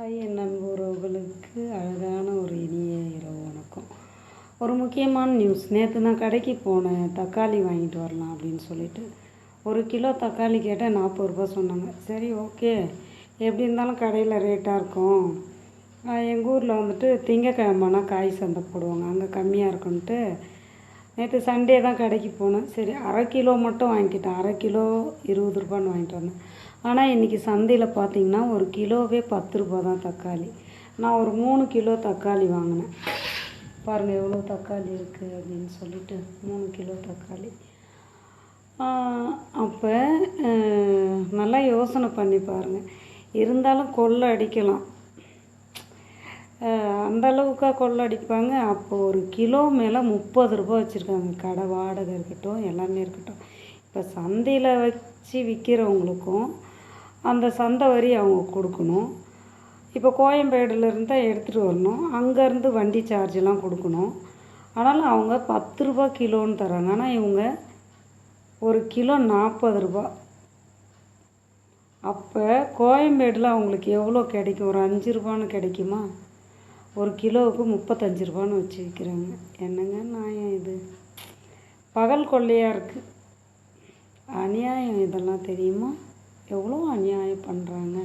என் நண்பர்களுக்கு அழகான ஒரு இனிய இரவு வணக்கம். ஒரு முக்கியமான நியூஸ். நேற்று நான் கடைக்கு போனேன், தக்காளி வாங்கிட்டு வரலாம் அப்படின்னு சொல்லிட்டு. ஒரு கிலோ தக்காளி கேட்டால் 40 ரூபா சொன்னாங்க. சரி, ஓகே, எப்படி இருந்தாலும் கடையில் ரேட்டாக இருக்கும். எங்கள் ஊரில் வந்துட்டு திங்கக்கிழமைனா காய் சந்தை போடுவாங்க, அங்கே கம்மியாக இருக்குன்ட்டு நேற்று சண்டே தான் கடைக்கு போனேன். சரி, அரை கிலோ மட்டும் வாங்கிக்கிட்டேன். அரை கிலோ 20 ரூபான்னு வாங்கிட்டு வந்தேன். ஆனால் இன்றைக்கி சந்தையில் பார்த்திங்கன்னா ஒரு கிலோவே 10 ரூபா தான் தக்காளி. நான் ஒரு 3 கிலோ தக்காளி வாங்கினேன். பாருங்கள் எவ்வளோ தக்காளி இருக்குது அப்படின்னு சொல்லிட்டு 3 கிலோ தக்காளி. அப்போ நல்லா யோசனை பண்ணி பாருங்கள். இருந்தாலும் கொள்ளை அடிக்கலாம், அந்த அளவுக்காக கொள்ளை அடிப்பாங்க. அப்போ ஒரு கிலோ மேலே 30 ரூபா வச்சுருக்காங்க. கடை வாடகை இருக்கட்டும், எல்லாமே இருக்கட்டும். இப்போ சந்தையில் வச்சு விற்கிறவங்களுக்கும் அந்த சந்தை வரி அவங்க கொடுக்கணும். இப்போ கோயம்பேடுலேருந்து தான் எடுத்துகிட்டு வரணும், அங்கேருந்து வண்டி சார்ஜெலாம் கொடுக்கணும். ஆனாலும் அவங்க 10 ரூபா கிலோன்னு தராங்க. ஆனால் இவங்க ஒரு கிலோ 40 ரூபா. அப்போ கோயம்பேடில் அவங்களுக்கு எவ்வளோ கிடைக்கும்? ஒரு 5 ரூபான்னு கிடைக்குமா? ஒரு கிலோவுக்கு 35 ரூபான்னு வச்சு விற்கிறாங்க. என்னங்க நியாயம் இது? பகல் கொள்ளையாக இருக்குது, அநியாயம். இதெல்லாம் தெரியுமா? எவ்வளோ அநியாயம் பண்ணுறாங்க.